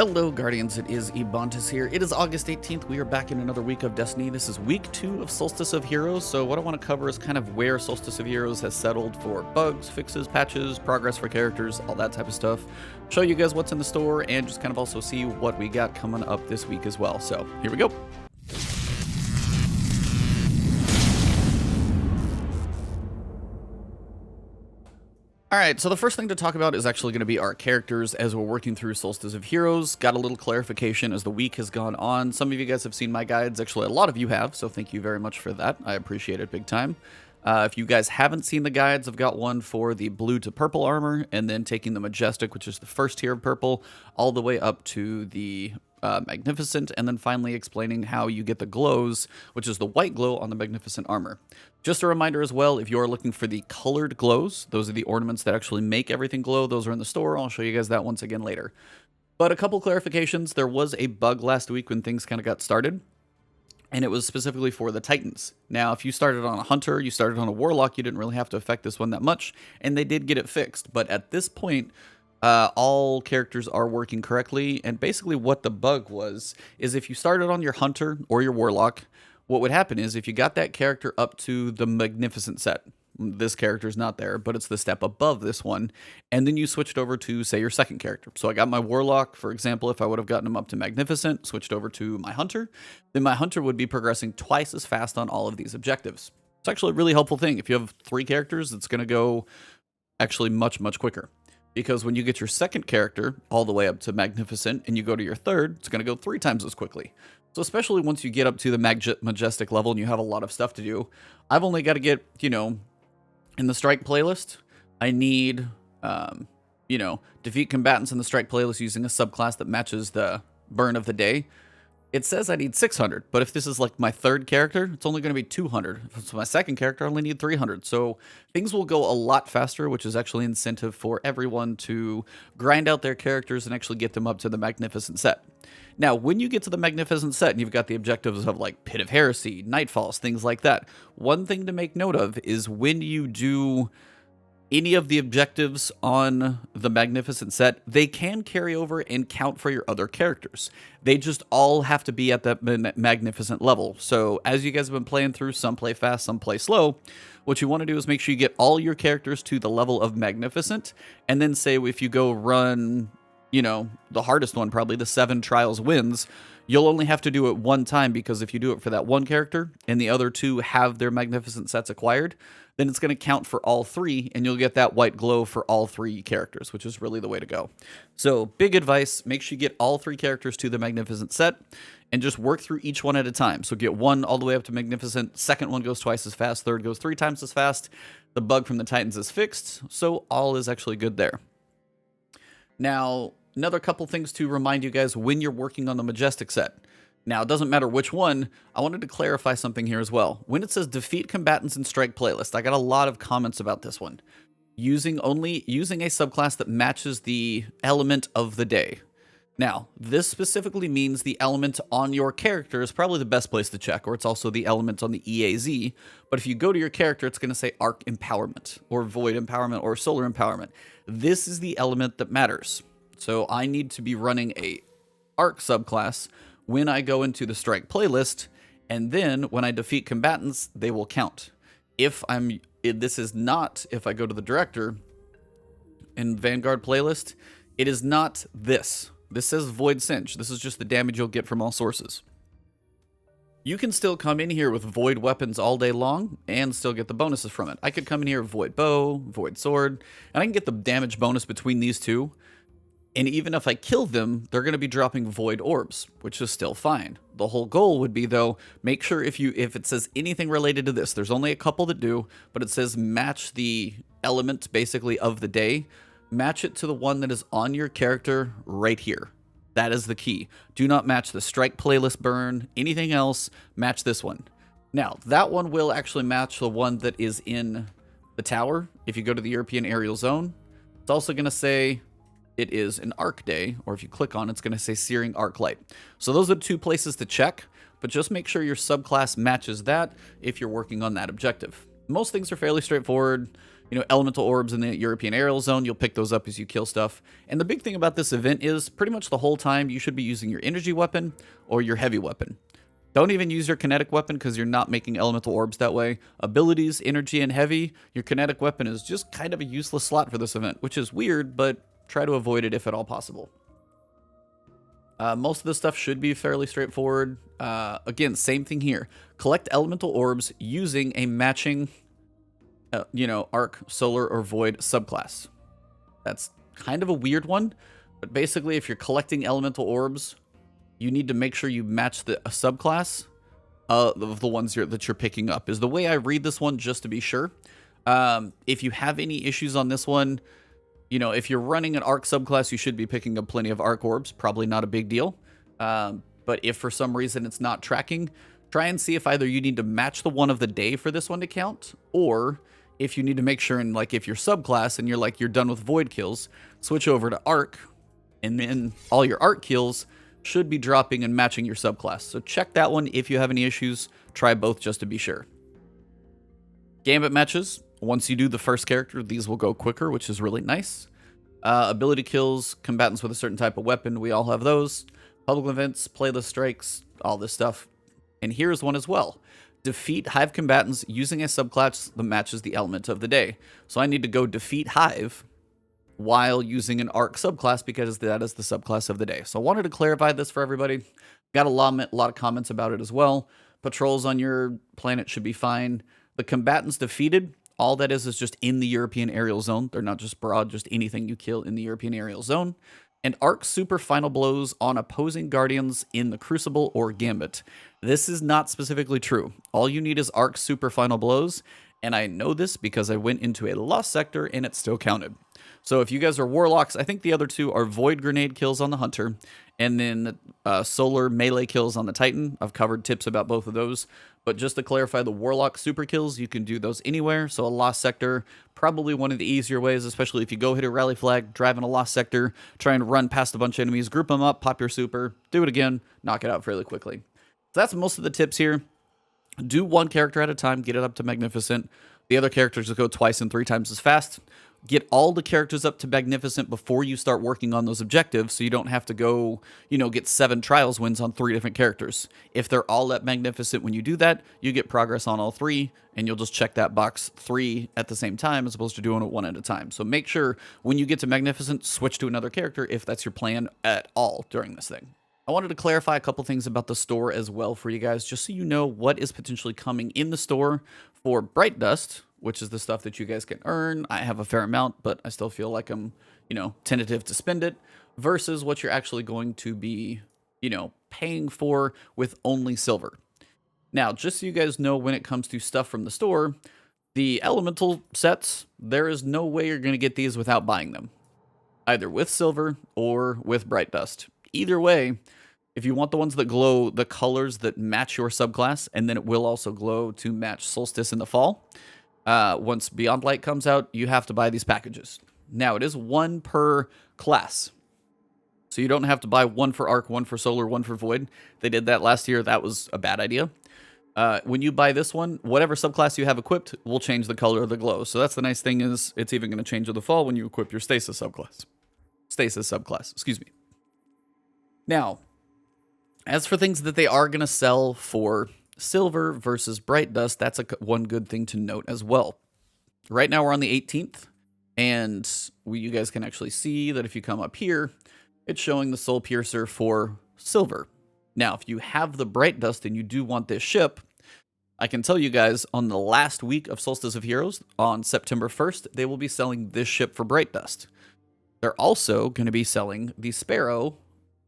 Hello Guardians, it is Ebontis here. It is August 18th, we are back in another week of Destiny. This is week 2 of Solstice of Heroes, so what I want to cover is kind of where Solstice of Heroes has settled for bugs, fixes, patches, progress for characters, all that type of stuff. Show you guys what's in the store, and just kind of also see what we got coming up this week as well. So, here we go. Alright, so the first thing to talk about is actually going to be our characters as we're working through Solstice of Heroes. Got a little clarification as the week has gone on. Some of you guys have seen my guides, actually a lot of you have, so thank you very much for that. I appreciate it big time. If you guys haven't seen the guides, I've got one for the blue to purple armor, and then taking the Majestic, which is the first tier of purple, all the way up to the Magnificent, and then finally explaining how you get the glows, which is the white glow on the Magnificent armor. Just a reminder as well, if you are looking for the colored glows, those are the ornaments that actually make everything glow. Those are in the store. I'll show you guys that once again later. But a couple clarifications. There was a bug last week when things kind of got started, and it was specifically for the Titans. Now, if you started on a Hunter, you started on a Warlock, you didn't really have to affect this one that much, and they did get it fixed. But at this point, all characters are working correctly, and basically what the bug was is if you started on your Hunter or your Warlock, what would happen is if you got that character up to the Magnificent set, this character's not there, but it's the step above this one, and then you switched over to, say, your second character. So I got my Warlock, for example. If I would have gotten him up to Magnificent, switched over to my Hunter, then my Hunter would be progressing twice as fast on all of these objectives. It's actually a really helpful thing. If you have 3 characters, it's going to go actually much quicker. Because when you get your second character all the way up to Magnificent and you go to your third, it's going to go 3 times as quickly. So especially once you get up to the Majestic level and you have a lot of stuff to do, I've only got to get, in the strike playlist, I need, defeat combatants in the strike playlist using a subclass that matches the burn of the day. It says I need 600, but if this is like my third character, it's only going to be 200. If it's my second character, I only need 300. So things will go a lot faster, which is actually incentive for everyone to grind out their characters and actually get them up to the Magnificent set. Now, when you get to the Magnificent set and you've got the objectives of like Pit of Heresy, Nightfalls, things like that, one thing to make note of is when you do any of the objectives on the Magnificent set, they can carry over and count for your other characters. They just all have to be at that Magnificent level. So as you guys have been playing through, some play fast, some play slow, what you want to do is make sure you get all your characters to the level of Magnificent, and then say if you go run, the hardest one, probably the 7 Trials wins, you'll only have to do it one time, because if you do it for that one character and the other 2 have their Magnificent sets acquired, then it's going to count for all 3, and you'll get that white glow for all 3 characters, which is really the way to go. So, big advice, make sure you get all 3 characters to the Magnificent set, and just work through each one at a time. So get one all the way up to Magnificent, second one goes twice as fast, third goes 3 times as fast, the bug from the Titans is fixed, so all is actually good there. Now, another couple things to remind you guys when you're working on the Majestic set. Now, it doesn't matter which one, I wanted to clarify something here as well. When it says defeat combatants in strike playlist, I got a lot of comments about this one. Using a subclass that matches the element of the day. Now, this specifically means the element on your character is probably the best place to check, or it's also the element on the EAZ. But if you go to your character, it's going to say Arc Empowerment, or Void Empowerment, or Solar Empowerment. This is the element that matters. So I need to be running a Arc subclass when I go into the strike playlist, and then when I defeat combatants, they will count. This is not, if I go to the director in Vanguard playlist, it is not this. This says Void Singe. This is just the damage you'll get from all sources. You can still come in here with Void weapons all day long and still get the bonuses from it. I could come in here with Void Bow, Void Sword, and I can get the damage bonus between these two. And even if I kill them, they're going to be dropping Void Orbs, which is still fine. The whole goal would be, though, make sure if it says anything related to this, there's only a couple that do, but it says match the element, basically, of the day. Match it to the one that is on your character right here. That is the key. Do not match the strike playlist burn, anything else, match this one. Now, that one will actually match the one that is in the tower. If you go to the European Aerial Zone, it's also going to say it is an arc day, or if you click on it, it's going to say Searing Arc Light. So those are the 2 places to check, but just make sure your subclass matches that if you're working on that objective. Most things are fairly straightforward. elemental orbs in the European aerial zone. You'll pick those up as you kill stuff. And the big thing about this event is pretty much the whole time you should be using your energy weapon or your heavy weapon. Don't even use your kinetic weapon because you're not making elemental orbs that way. Abilities, energy, and heavy, your kinetic weapon is just kind of a useless slot for this event, which is weird, but try to avoid it if at all possible. Most of this stuff should be fairly straightforward. Again, same thing here. Collect elemental orbs using a matching, Arc, Solar, or Void subclass. That's kind of a weird one, but basically if you're collecting elemental orbs, you need to make sure you match a subclass of the ones that you're picking up, is the way I read this one, just to be sure. If you have any issues on this one, if you're running an Arc subclass, you should be picking up plenty of Arc orbs. Probably not a big deal. But if for some reason it's not tracking, try and see if either you need to match the one of the day for this one to count, or if you need to make sure, and like if you're subclass and you're done with Void kills, switch over to Arc, and then all your Arc kills should be dropping and matching your subclass. So check that one. If you have any issues, try both just to be sure. Gambit matches. Once you do the first character, these will go quicker, which is really nice. Ability kills, combatants with a certain type of weapon. We all have those. Public events, playlist strikes, all this stuff. And here's one as well. Defeat Hive combatants using a subclass that matches the element of the day. So I need to go defeat Hive while using an Arc subclass because that is the subclass of the day. So I wanted to clarify this for everybody. Got a lot of comments about it as well. Patrols on your planet should be fine. The combatants defeated, all that is just in the European aerial zone. They're not just broad, just anything you kill in the European aerial zone. And Arc super final blows on opposing guardians in the Crucible or Gambit. This is not specifically true. All you need is Arc super final blows. And I know this because I went into a lost sector and it still counted. So if you guys are Warlocks, I think the other two are Void Grenade kills on the Hunter, and then Solar melee kills on the Titan. I've covered tips about both of those. But just to clarify, the Warlock super kills, you can do those anywhere. So a lost sector, probably one of the easier ways, especially if you go hit a rally flag, drive in a lost sector, try and run past a bunch of enemies, group them up, pop your super, do it again, knock it out fairly quickly. So that's most of the tips here. Do one character at a time, get it up to Magnificent. The other characters just go twice and 3 times as fast. Get all the characters up to Magnificent before you start working on those objectives, so you don't have to go, get 7 trials wins on 3 different characters. If they're all at Magnificent when you do that, you get progress on all 3, and you'll just check that box 3 at the same time as opposed to doing it one at a time. So make sure when you get to Magnificent, switch to another character if that's your plan at all during this thing. I wanted to clarify a couple things about the store as well for you guys, just so you know what is potentially coming in the store for Bright Dust, which is the stuff that you guys can earn. I have a fair amount, but I still feel like I'm, tentative to spend it, versus what you're actually going to be, paying for with only silver. Now, just so you guys know, when it comes to stuff from the store, the elemental sets, there is no way you're going to get these without buying them, either with silver or with Bright Dust. Either way, if you want the ones that glow the colors that match your subclass, and then it will also glow to match Solstice in the fall, once Beyond Light comes out, you have to buy these packages. Now, it is 1 per class, so you don't have to buy 1 for Arc, 1 for Solar, 1 for Void. They did that last year. That was a bad idea. When you buy this one, whatever subclass you have equipped will change the color of the glow. So that's the nice thing, is it's even going to change in the fall when you equip your Stasis subclass. Excuse me. Now, as for things that they are going to sell for silver versus Bright Dust, that's one good thing to note as well. Right now we're on the 18th, and you guys can actually see that if you come up here, it's showing the Soul Piercer for silver. Now, if you have the Bright Dust and you do want this ship, I can tell you guys on the last week of Solstice of Heroes, on September 1st, they will be selling this ship for Bright Dust. They're also going to be selling the Sparrow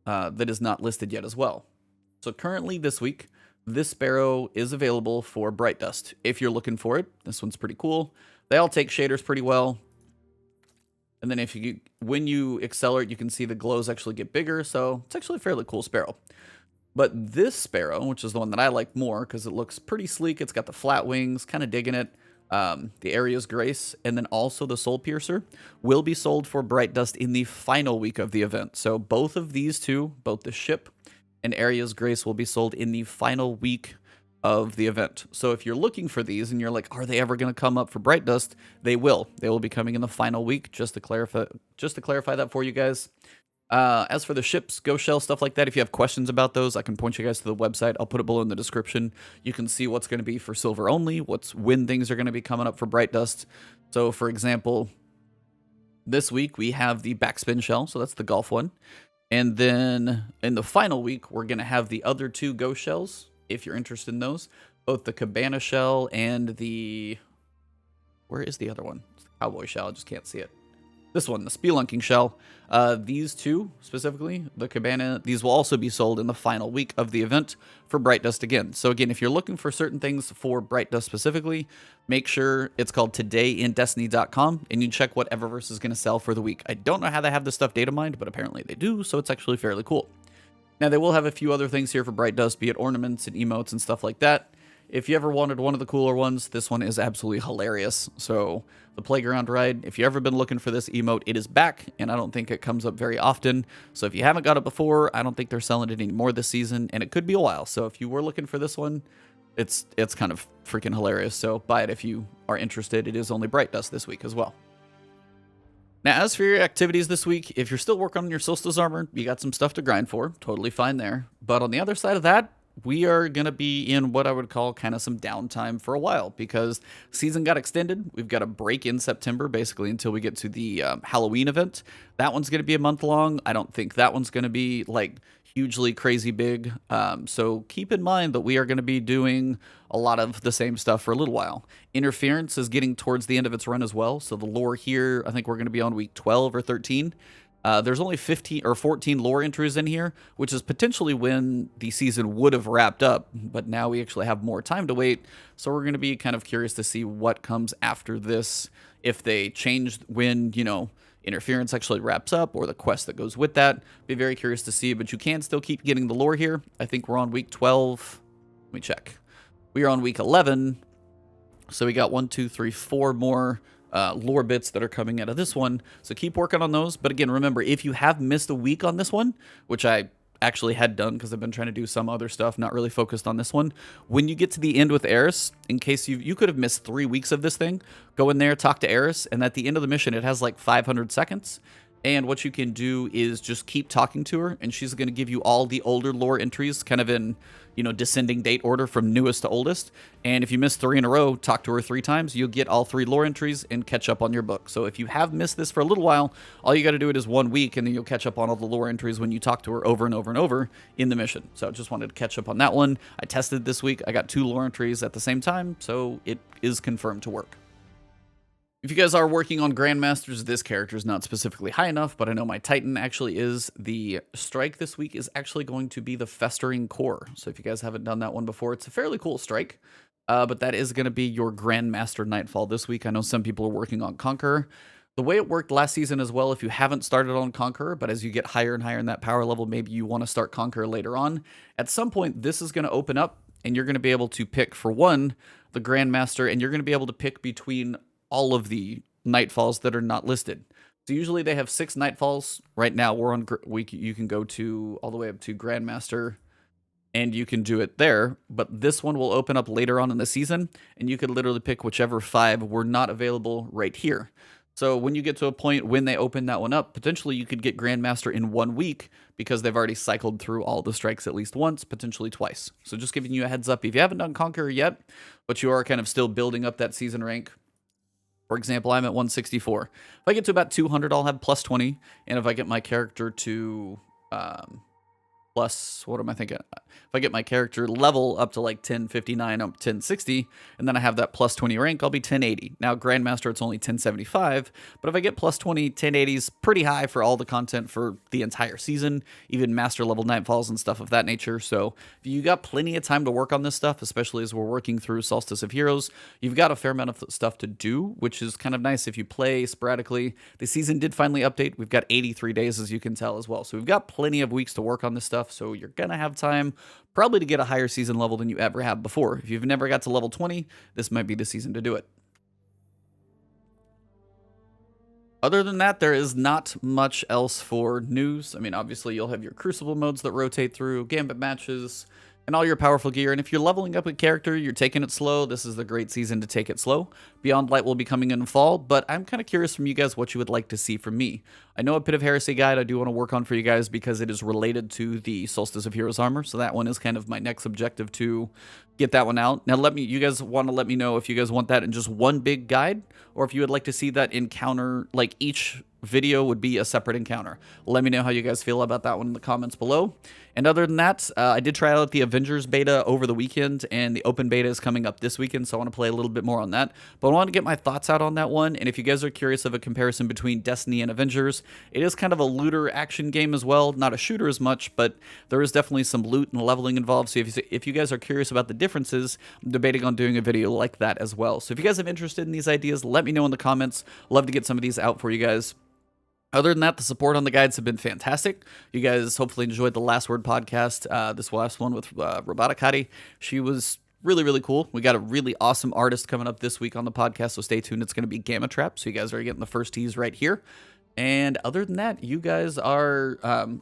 that is not listed yet as well. So currently this week, this Sparrow is available for Bright Dust. If you're looking for it, this one's pretty cool. They all take shaders pretty well. And then when you accelerate, you can see the glows actually get bigger. So it's actually a fairly cool Sparrow. But this Sparrow, which is the one that I like more because it looks pretty sleek. It's got the flat wings, kind of digging it. The Area's Grace, and then also the Soul Piercer, will be sold for Bright Dust in the final week of the event. So both of these two, both the ship and Area's Grace, will be sold in the final week of the event. So if you're looking for these and you're like, are they ever going to come up for Bright Dust? They will. They will be coming in the final week, just to clarify that for you guys. As for the ships, Ghost Shell, stuff like that, if you have questions about those, I can point you guys to the website. I'll put it below in the description. You can see what's going to be for silver only, when things are going to be coming up for Bright Dust. So, for example, this week we have the Backspin Shell, so that's the golf one. And then in the final week, we're going to have the other 2 Ghost Shells, if you're interested in those. Both the Cabana Shell and the... Where is the other one? It's the Cowboy Shell, I just can't see it. This one, the Spelunking Shell. These 2, specifically, the Cabana, these will also be sold in the final week of the event for Bright Dust again. So again, if you're looking for certain things for Bright Dust specifically, make sure it's called todayindestiny.com, and you check what Eververse is going to sell for the week. I don't know how they have this stuff data mined, but apparently they do, so it's actually fairly cool. Now, they will have a few other things here for Bright Dust, be it ornaments and emotes and stuff like that. If you ever wanted one of the cooler ones, this one is absolutely hilarious. So, the Playground Ride, if you've ever been looking for this emote, it is back, and I don't think it comes up very often. So if you haven't got it before, I don't think they're selling it anymore this season, and it could be a while. So if you were looking for this one, it's kind of freaking hilarious. So buy it if you are interested. It is only Bright Dust this week as well. Now, as for your activities this week, if you're still working on your Solstice armor, you got some stuff to grind for. Totally fine there. But on the other side of that, we are going to be in what I would call kind of some downtime for a while, because season got extended. We've got a break in September, basically, until we get to the Halloween event. That one's going to be a month long. I don't think that one's going to be, like, hugely crazy big. So keep in mind that we are going to be doing a lot of the same stuff for a little while. Interference is getting towards the end of its run as well. So the lore here, I think we're going to be on week 12 or 13. There's only 15 or 14 lore entries in here, which is potentially when the season would have wrapped up, but now we actually have more time to wait. So we're going to be kind of curious to see what comes after this, if they change when, interference actually wraps up, or the quest that goes with that. Be very curious to see, but you can still keep getting the lore here. I think we're on week 12. Let me check. We are on week 11. So we got 1, 2, 3, 4 more lore bits that are coming out of this one. So keep working on those. But again, remember, if you have missed a week on this one, which I actually had done because I've been trying to do some other stuff, not really focused on this one, when you get to the end with Eris, in case you could have missed 3 weeks of this thing, go in there, talk to Eris, and at the end of the mission, it has like 500 seconds. And what you can do is just keep talking to her, and she's going to give you all the older lore entries, kind of in, descending date order from newest to oldest. And if you miss 3 in a row, talk to her 3 times, you'll get all 3 lore entries and catch up on your book. So if you have missed this for a little while, all you got to do it is 1 week, and then you'll catch up on all the lore entries when you talk to her over and over and over in the mission. So I just wanted to catch up on that one. I tested this week. I got 2 lore entries at the same time, so it is confirmed to work. If you guys are working on Grandmasters, this character is not specifically high enough, but I know my Titan actually is. The strike this week is actually going to be the Festering Core. So if you guys haven't done that one before, it's a fairly cool strike. But that is going to be your Grandmaster Nightfall this week. I know some people are working on Conqueror. The way it worked last season as well, if you haven't started on Conqueror, but as you get higher and higher in that power level, maybe you want to start Conqueror later on. At some point, this is going to open up, and you're going to be able to pick, for one, the Grandmaster, and you're going to be able to pick between all of the Nightfalls that are not listed. So usually they have 6 Nightfalls. Right now we're on you can go to all the way up to Grandmaster, and you can do it there. But this one will open up later on in the season, and you could literally pick whichever 5 were not available right here. So when you get to a point when they open that one up, potentially you could get Grandmaster in 1 week, because they've already cycled through all the strikes at least once, potentially twice. So just giving you a heads up if you haven't done Conqueror yet, but you are kind of still building up that season rank. For example, I'm at 164. If I get to about 200, I'll have plus 20. And if I get my character to plus, what am I thinking? If I get my character level up to like 1059, 1060, and then I have that plus 20 rank, I'll be 1080. Now, Grandmaster, it's only 1075, but if I get plus 20, 1080 is pretty high for all the content for the entire season, even master level Nightfalls and stuff of that nature. So you got plenty of time to work on this stuff, especially as we're working through Solstice of Heroes. You've got a fair amount of stuff to do, which is kind of nice if you play sporadically. The season did finally update. We've got 83 days, as you can tell, as well. So we've got plenty of weeks to work on this stuff. So you're going to have time probably to get a higher season level than you ever have before. If you've never got to level 20, this might be the season to do it. Other than that, there is not much else for news. I mean, obviously, you'll have your Crucible modes that rotate through, Gambit matches, and all your powerful gear. And if you're leveling up a character, you're taking it slow, this is the great season to take it slow. Beyond Light will be coming in fall, but I'm kind of curious from you guys what you would like to see from me. I know a bit of Heresy guide I do want to work on for you guys because it is related to the Solstice of Heroes armor, so that one is kind of my next objective to get that one out. Now you guys want to let me know if you guys want that in just one big guide, or if you would like to see that encounter, like each video would be a separate encounter. Let me know how you guys feel about that one in the comments below. And other than that, I did try out the Avengers beta over the weekend, and the open beta is coming up this weekend, so I want to play a little bit more on that. But I want to get my thoughts out on that one, and if you guys are curious of a comparison between Destiny and Avengers, it is kind of a looter action game as well, not a shooter as much, but there is definitely some loot and leveling involved, so if you guys are curious about the differences, I'm debating on doing a video like that as well. So if you guys are interested in these ideas, let me know in the comments. Love to get some of these out for you guys. Other than that, the support on the guides have been fantastic. You guys hopefully enjoyed the Last Word podcast, this last one with Robotic Hottie. She was really, really cool. We got a really awesome artist coming up this week on the podcast, so stay tuned. It's going to be Gamma Trap, so you guys are getting the first tease right here. And other than that, you guys are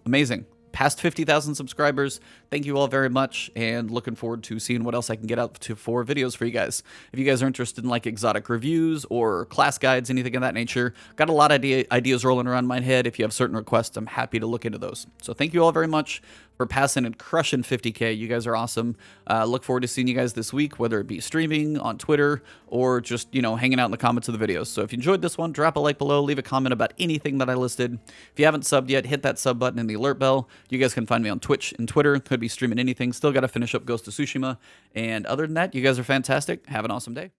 amazing. Past 50,000 subscribers. Thank you all very much, and looking forward to seeing what else I can get out to for videos for you guys. If you guys are interested in like exotic reviews or class guides, anything of that nature, got a lot of ideas rolling around my head. If you have certain requests, I'm happy to look into those. So thank you all very much for passing and crushing 50K. You guys are awesome. Look forward to seeing you guys this week, whether it be streaming on Twitter or just, you know, hanging out in the comments of the videos. So if you enjoyed this one, drop a like below, leave a comment about anything that I listed. If you haven't subbed yet, hit that sub button and the alert bell. You guys can find me on Twitch and Twitter. Could be streaming anything. Still got to finish up Ghost of Tsushima. And other than that, you guys are fantastic. Have an awesome day.